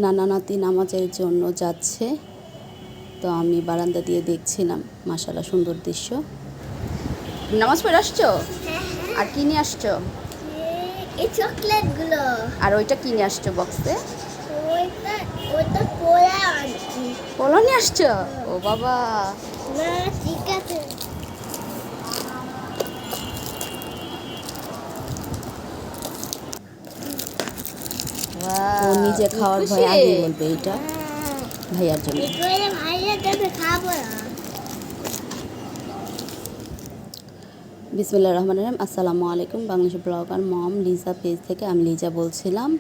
নানা নাতি নামাজের জন্য যাচ্ছে। তো আমি বারান্দা দিয়ে দেখছিলাম, মাশাআল্লাহ সুন্দর দৃশ্য। নামাজ পড়ে আসছো? আর কি নিয়ে আসছো? এই চকলেটগুলো। আর ওইটা কি নিয়ে আসছো বক্সে? ওইটা পোলা আনছি। পোলো নিয়ে আসছো? ও বাবা, না ঠিক আছে। ও নিজে খাওয়ার ভয় আগে বলবে এটা ভাইয়ার জন্য। ভাইয়া দেবে খাবো না। বিসমিল্লাহির রহমানির রহিম। আসসালামু আলাইকুম। বাংলাদেশ ব্লগার মম লিজা পেজ থেকে আমি লিজা বলছিলাম।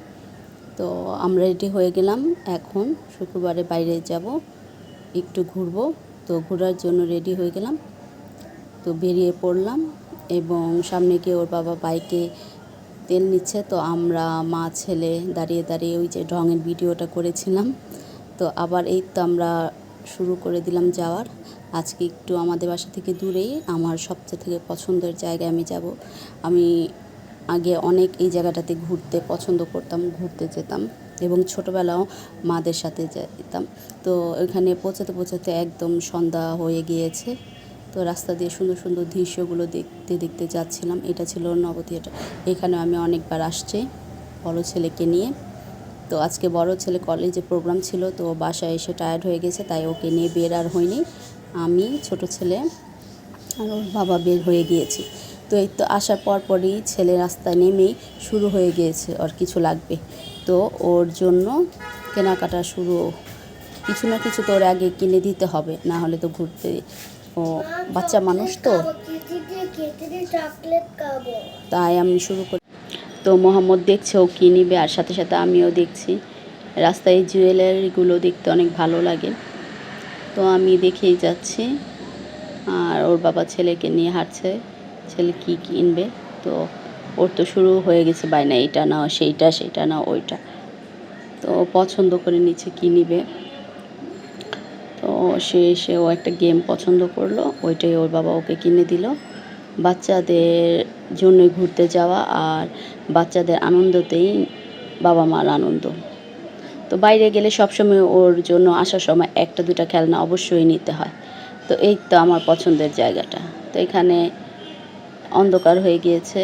তো আমরা রেডি হয়ে গেলাম, এখন শুক্রবারে বাইরে যাব, একটু ঘুরবো। তো ঘোরার জন্য রেডি হয়ে গেলাম, তো বেরিয়ে পড়লাম। এবং সামনে গিয়ে ওর বাবা বাইকে তেল নিচ্ছে, তো আমরা মা ছেলে দাঁড়িয়ে দাঁড়িয়ে ওই যে ঢঙের ভিডিওটা করেছিলাম। তো আবার এই তো আমরা শুরু করে দিলাম যাওয়ার। আজকে একটু আমাদের বাসা থেকে দূরেই আমার সবচেয়ে থেকে পছন্দের জায়গায় আমি যাব। আমি আগে অনেক এই জায়গাটাতে ঘুরতে পছন্দ করতাম, ঘুরতে যেতাম এবং ছোটোবেলাও মাদের সাথে যেতাম। তো ওইখানে পৌঁছাতে পৌঁছাতে একদম সন্ধ্যা হয়ে গিয়েছে। তো রাস্তা দিয়ে সুন্দর সুন্দর দৃশ্যগুলো দেখতে দেখতে যাচ্ছিলাম। এটা ছিল নবথিয়েটার। এখানে আমি অনেকবার আসছি বড় ছেলেকে নিয়ে। তো আজকে বড় ছেলে কলেজে প্রোগ্রাম ছিল, তো বাসায় এসে টায়ার্ড হয়ে গেছে, তাই ওকে নিয়ে বের আর হয়নি। আমি, ছোট ছেলে আর ওর বাবা বের হয়ে গিয়েছি। তো এই তো আসার পরই ছেলে রাস্তায় নেমেই শুরু হয়ে গিয়েছে ওর কিছু লাগবে। তো ওর জন্য কেনাকাটা শুরু, কিছু না কিছু তো ওর আগে কিনে দিতে হবে, না হলে তো ঘুরতে, ও বাচ্চা মানুষ তো, তাই আমি শুরু করি। তো মোহাম্মদ দেখছে ও কী নিবে, আর সাথে সাথে আমিও দেখছি। রাস্তায় জুয়েলারিগুলো দেখতে অনেক ভালো লাগে, তো আমি দেখেই যাচ্ছি। আর ওর বাবা ছেলেকে নিয়ে হাঁটছে, ছেলে কী কিনবে। তো ওর তো শুরু হয়ে গেছে বায়না, এইটা না সেইটা, সেইটা না ওইটা। তো পছন্দ করে নিচ্ছে কী নিবে। তো সেও একটা গেম পছন্দ করলো, ওইটাই ওর বাবা ওকে কিনে দিল। বাচ্চাদের জন্যই ঘুরতে যাওয়া, আর বাচ্চাদের আনন্দতেই বাবা মার আনন্দ। তো বাইরে গেলে সবসময় ওর জন্য আসার সময় একটা দুটা খেলনা অবশ্যই নিতে হয়। তো এই তো আমার পছন্দের জায়গাটা। তো এখানে অন্ধকার হয়ে গিয়েছে,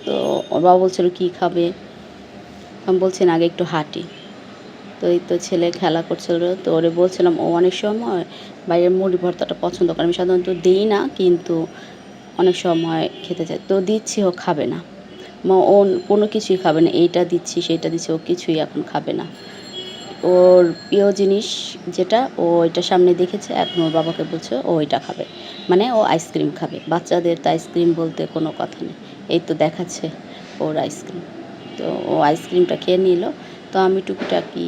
তো ওর বাবা বলছিল কী খাবে, আমি বলছি না আগে একটু হাঁটি। তো এই তো ছেলে খেলা করছিল, তো ওরে বলছিলাম, ও অনেক সময় বাইরের মুড়ি ভর্তাটা পছন্দ করে। আমি সাধারণত দিই না, কিন্তু অনেক সময় খেতে চায়, তো দিচ্ছি, ও খাবে না। ও কোনো কিছুই খাবে না, এইটা দিচ্ছি সেইটা দিচ্ছি, ও কিছুই এখন খাবে না। ওর প্রিয় জিনিস যেটা, ও ওইটা সামনে দেখেছে, এখন ওর বাবাকে বলছে ও ওইটা খাবে, মানে ও আইসক্রিম খাবে। বাচ্চাদের তো আইসক্রিম বলতে কোনো কথা নেই, এই তো দেখাচ্ছে ওর আইসক্রিম। তো ও আইসক্রিমটা খেয়ে নিল। তো আমি টুকিটাকি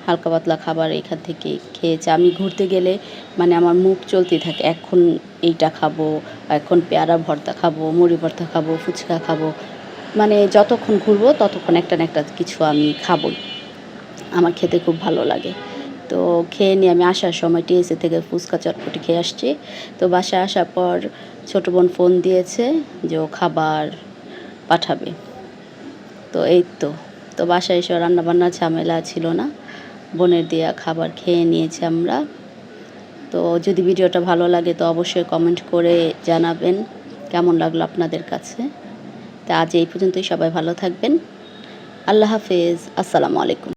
হালকা পাতলা খাবার এখান থেকে খেয়েছি। আমি ঘুরতে গেলে মানে আমার মুখ চলতেই থাকে, এখন এইটা খাবো, এখন পেয়ারা ভর্তা খাবো, মুড়ি ভর্তা খাবো, ফুচকা খাবো, মানে যতক্ষণ ঘুরবো ততক্ষণ একটা না একটা কিছু আমি খাবোই। আমার খেতে খুব ভালো লাগে। তো খেয়ে নিয়ে আমি আসার সময় টিএসসি থেকে ফুচকা চটপটি খেয়ে আসছি। তো বাসায় আসার পর ছোটো বোন ফোন দিয়েছে যে ও খাবার পাঠাবে। তো এই তো, তো বাসায় এসে রান্নাবান্নার ঝামেলা ছিল না, বোনের দেয়া খাবার খেয়ে নিয়েছি আমরা। তো যদি ভিডিওটা ভালো লাগে তো অবশ্যই কমেন্ট করে জানাবেন কেমন লাগলো আপনাদের কাছে। তা আজ এই পর্যন্তই, সবাই ভালো থাকবেন। আল্লাহ হাফেজ, আসসালামু আলাইকুম।